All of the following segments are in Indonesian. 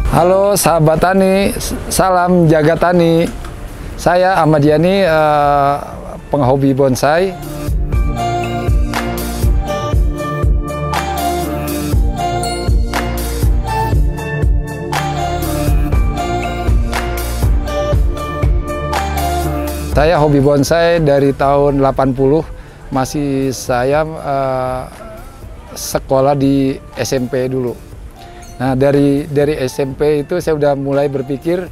Halo sahabat tani, salam jaga tani. Saya Ahmad Yani, penghobi bonsai. Saya hobi bonsai dari tahun 80, masih saya sekolah di SMP dulu. Nah, dari SMP itu saya udah mulai berpikir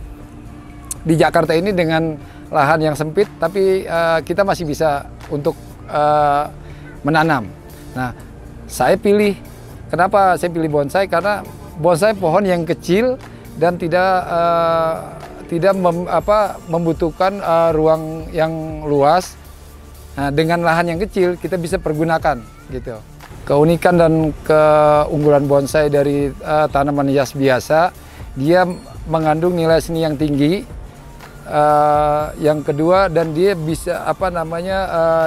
di Jakarta ini dengan lahan yang sempit, tapi kita masih bisa untuk menanam. Nah, kenapa saya pilih bonsai? Karena bonsai pohon yang kecil dan tidak membutuhkan ruang yang luas. Nah, dengan lahan yang kecil kita bisa pergunakan gitu. Keunikan dan keunggulan bonsai dari tanaman hias biasa, dia mengandung nilai seni yang tinggi. Yang kedua, dan dia bisa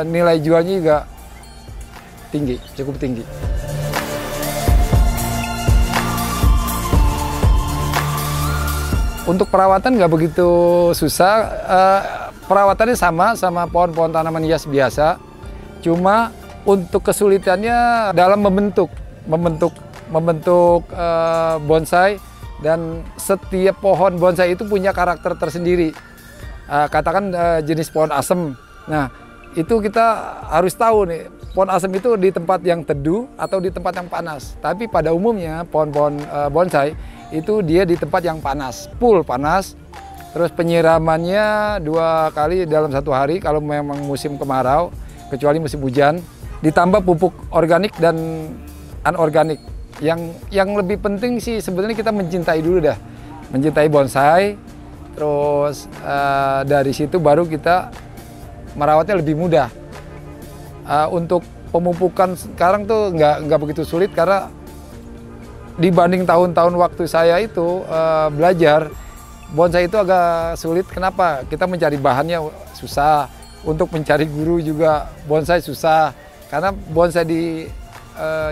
nilai jualnya juga tinggi, cukup tinggi. Untuk perawatan nggak begitu susah. Perawatannya sama pohon-pohon tanaman hias biasa. Cuma untuk kesulitannya dalam membentuk bonsai, dan setiap pohon bonsai itu punya karakter tersendiri. Katakan jenis pohon asem. Nah, itu kita harus tahu nih, pohon asem itu di tempat yang teduh atau di tempat yang panas. Tapi pada umumnya pohon-pohon bonsai itu dia di tempat yang panas, full panas. Terus penyiramannya 2 kali dalam 1 hari kalau memang musim kemarau, kecuali musim hujan. Ditambah pupuk organik dan anorganik. Yang lebih penting sih sebenarnya kita mencintai dulu dah, mencintai bonsai. Terus dari situ baru kita merawatnya lebih mudah. Untuk pemupukan sekarang tuh nggak begitu sulit, karena dibanding tahun-tahun waktu saya itu belajar, bonsai itu agak sulit. Kenapa? Kita mencari bahannya susah, untuk mencari guru juga bonsai susah. Karena bonsai di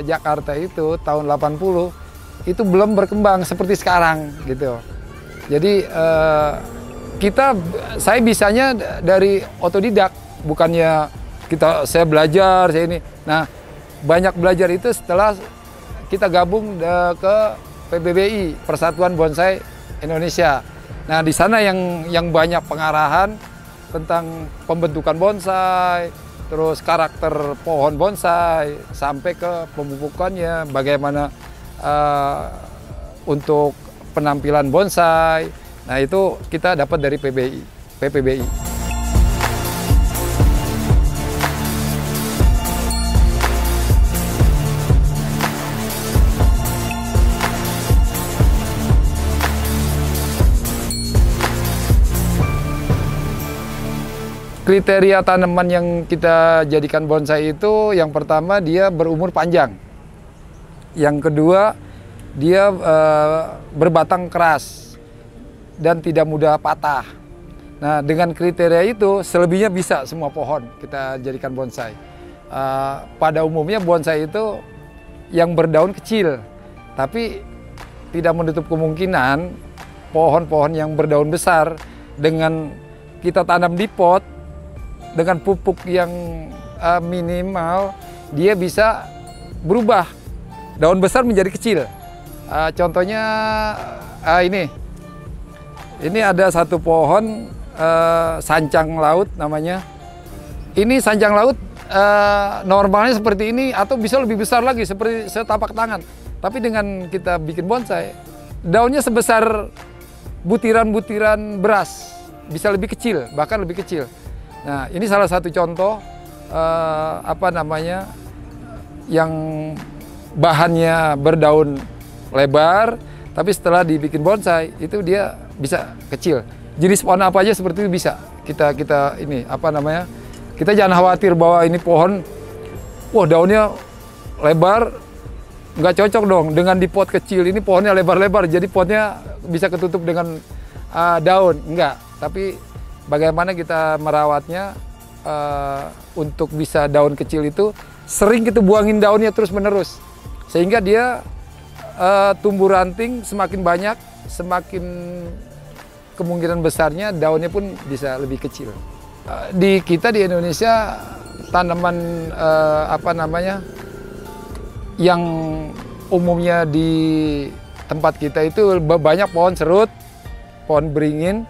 Jakarta itu tahun 80 itu belum berkembang seperti sekarang gitu. Jadi saya bisanya dari otodidak, bukannya saya belajar saya ini. Nah, banyak belajar itu setelah kita gabung ke PBBI, Persatuan Bonsai Indonesia. Nah, di sana yang banyak pengarahan tentang pembentukan bonsai, terus karakter pohon bonsai, sampai ke pemupukannya, bagaimana untuk penampilan bonsai. Nah, itu kita dapat dari PPBI. Kriteria tanaman yang kita jadikan bonsai itu, yang pertama dia berumur panjang. Yang kedua, dia berbatang keras dan tidak mudah patah. Nah, dengan kriteria itu selebihnya bisa semua pohon kita jadikan bonsai. Pada umumnya bonsai itu yang berdaun kecil, tapi tidak menutup kemungkinan pohon-pohon yang berdaun besar dengan kita tanam di pot dengan pupuk yang minimal, dia bisa berubah daun besar menjadi kecil. Contohnya ini ada satu pohon sancang laut namanya. Ini sancang laut normalnya seperti ini atau bisa lebih besar lagi seperti setapak tangan. Tapi dengan kita bikin bonsai, daunnya sebesar butiran-butiran beras, bisa lebih kecil, bahkan lebih kecil. Nah, ini salah satu contoh yang bahannya berdaun lebar, tapi setelah dibikin bonsai itu dia bisa kecil. Jenis pohon apa aja seperti itu bisa. Kita jangan khawatir bahwa ini pohon, wah daunnya lebar, nggak cocok dong dengan di pot kecil. Ini pohonnya lebar-lebar, jadi potnya bisa ketutup dengan daun. Enggak, tapi bagaimana kita merawatnya untuk bisa daun kecil itu, sering kita buangin daunnya terus-menerus. Sehingga dia tumbuh ranting semakin banyak, semakin kemungkinan besarnya daunnya pun bisa lebih kecil. Di kita di Indonesia tanaman apa namanya yang umumnya di tempat kita itu banyak pohon serut, pohon beringin,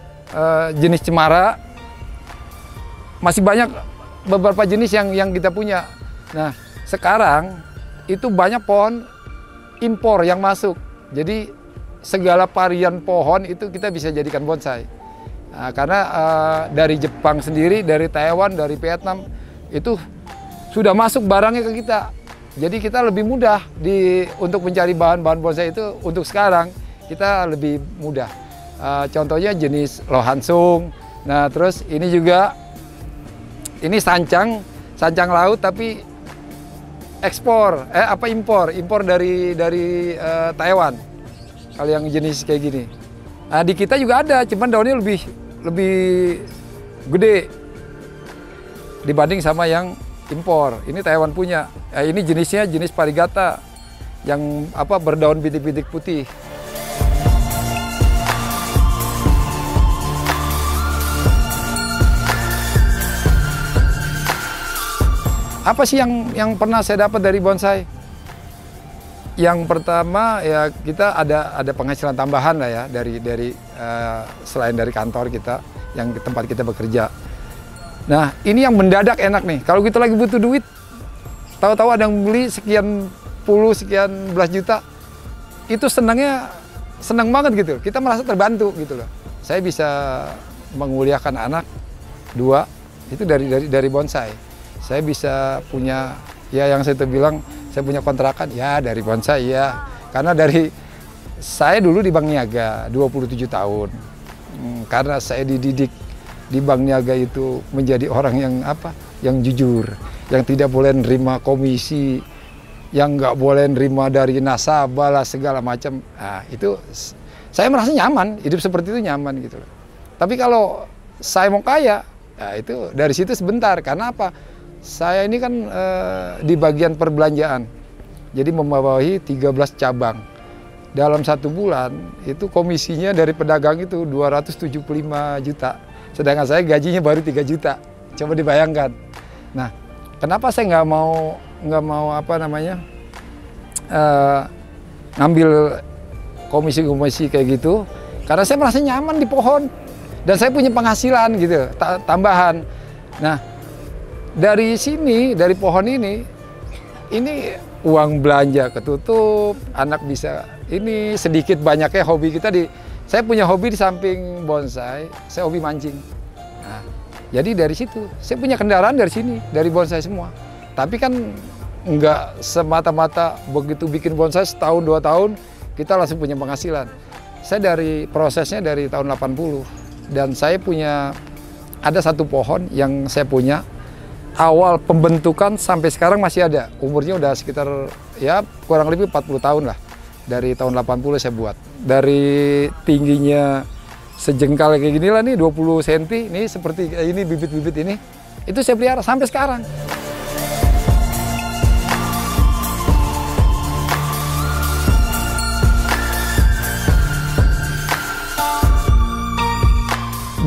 jenis cemara, masih banyak beberapa jenis yang kita punya. Nah sekarang itu banyak pohon impor yang masuk, jadi segala varian pohon itu kita bisa jadikan bonsai. Nah, karena dari Jepang sendiri, dari Taiwan, dari Vietnam itu sudah masuk barangnya ke kita. Jadi kita lebih mudah untuk mencari bahan-bahan bonsai itu untuk sekarang kita lebih mudah. Contohnya jenis lohansung. Nah terus ini juga ini sancang laut tapi impor dari Taiwan. Kalau yang jenis kayak gini. Nah, di kita juga ada, cuman daunnya lebih gede dibanding sama yang impor. Ini Taiwan punya. Ini jenisnya jenis parigata yang berdaun bintik-bintik putih. Apa sih yang pernah saya dapat dari bonsai? Yang pertama ya kita ada penghasilan tambahan lah ya dari selain dari kantor kita yang tempat kita bekerja. Nah ini yang mendadak enak nih. Kalau kita lagi butuh duit, tahu-tahu ada yang beli sekian belas juta, itu senang banget gitu. Kita merasa terbantu gitu loh. Saya bisa menguliakan anak 2 itu dari bonsai. Saya bisa punya ya yang saya bilang saya punya kontrakan ya dari bonsai ya. Karena saya dulu di Bank Niaga 27 tahun. Karena saya dididik di Bank Niaga itu menjadi orang yang jujur, yang tidak boleh nerima komisi, yang nggak boleh nerima dari nasabah lah segala macam. Nah, itu saya merasa nyaman, hidup seperti itu nyaman gitu. Tapi kalau saya mau kaya, ya itu dari situ sebentar. Karena apa? Saya ini kan di bagian perbelanjaan, jadi membawahi 13 cabang. Dalam 1 bulan itu komisinya dari pedagang itu 275 juta, sedangkan saya gajinya baru 3 juta. Coba dibayangkan. Nah, kenapa saya nggak mau ngambil komisi-komisi kayak gitu? Karena saya merasa nyaman di pohon dan saya punya penghasilan gitu, tambahan. Nah. Dari sini, dari pohon ini uang belanja ketutup, anak bisa ini sedikit banyaknya hobi kita saya punya hobi di samping bonsai, saya hobi mancing. Nah, jadi dari situ, saya punya kendaraan dari sini, dari bonsai semua. Tapi kan nggak semata-mata begitu bikin bonsai setahun 2 tahun, kita langsung punya penghasilan. Saya prosesnya dari tahun 80, dan saya ada 1 pohon yang saya punya, awal pembentukan sampai sekarang masih ada. Umurnya udah sekitar ya kurang lebih 40 tahun lah. Dari tahun 80 saya buat. Dari tingginya sejengkal kayak gini lah nih, 20 cm. Ini seperti ini bibit-bibit ini. Itu saya pelihara sampai sekarang.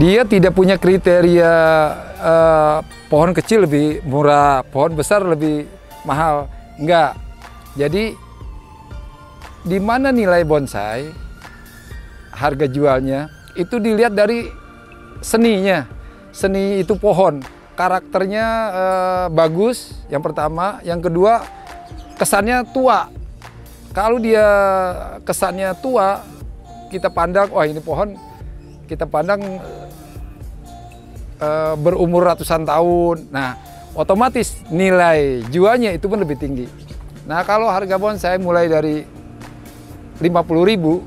Dia tidak punya kriteria pohon kecil lebih murah, pohon besar lebih mahal. Enggak. Jadi di mana nilai bonsai, harga jualnya, itu dilihat dari seninya. Seni itu pohon, karakternya bagus, yang pertama. Yang kedua, kesannya tua. Kalau dia kesannya tua, kita pandang, wah ini pohon, kita pandang berumur ratusan tahun. Nah, otomatis nilai jualnya itu pun lebih tinggi. Nah, kalau harga bonsai mulai dari 50.000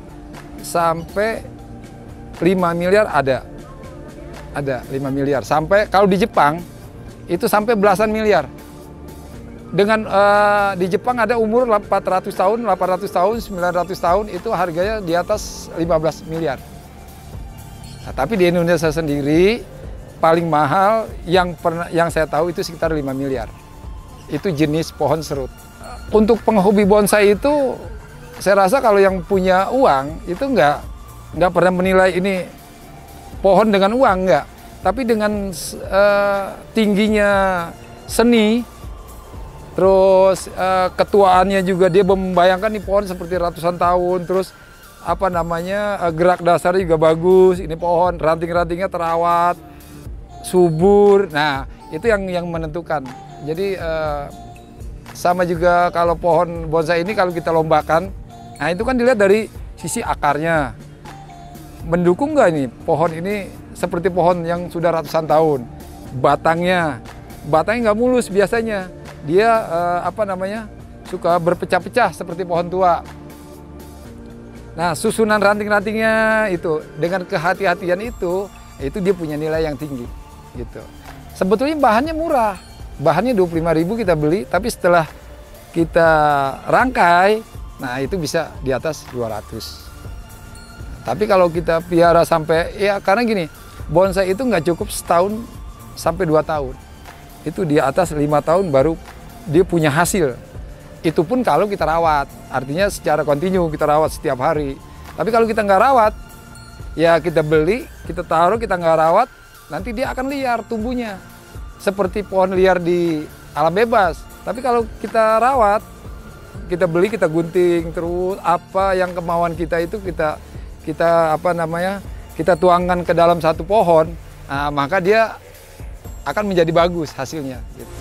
sampai 5 miliar ada 5 miliar. Sampai kalau di Jepang itu sampai belasan miliar. Dengan di Jepang ada umur 400 tahun, 800 tahun, 900 tahun itu harganya di atas 15 miliar. Nah, tapi di Indonesia sendiri paling mahal yang saya tahu itu sekitar 5 miliar. Itu jenis pohon serut. Untuk penghobi bonsai itu saya rasa kalau yang punya uang itu nggak nggak pernah menilai ini pohon dengan uang, nggak. Tapi dengan tingginya seni, terus ketuaannya juga, dia membayangkan nih pohon seperti ratusan tahun, terus apa namanya, gerak dasarnya juga bagus, ini pohon ranting-rantingnya terawat, subur. Nah, itu yang menentukan. Jadi sama juga kalau pohon bonsai ini kalau kita lombakan, nah itu kan dilihat dari sisi akarnya. Mendukung nggak ini pohon ini seperti pohon yang sudah ratusan tahun. Batangnya nggak mulus biasanya. Dia apa namanya, suka berpecah-pecah seperti pohon tua. Nah, susunan ranting-rantingnya itu dengan kehati-hatian itu dia punya nilai yang tinggi gitu. Sebetulnya bahannya murah. Bahannya 25.000 kita beli, tapi setelah kita rangkai, nah itu bisa di atas 200. Tapi kalau kita piara sampai, ya karena gini, bonsai itu nggak cukup setahun sampai 2 tahun. Itu di atas 5 tahun baru dia punya hasil. Itu pun kalau kita rawat, artinya secara kontinu kita rawat setiap hari. Tapi kalau kita nggak rawat, ya kita beli, kita taruh, kita nggak rawat, nanti dia akan liar tumbuhnya. Seperti pohon liar di alam bebas. Tapi kalau kita rawat, kita beli, kita gunting, terus apa yang kemauan kita itu kita apa namanya, kita tuangkan ke dalam satu pohon, nah, maka dia akan menjadi bagus hasilnya gitu.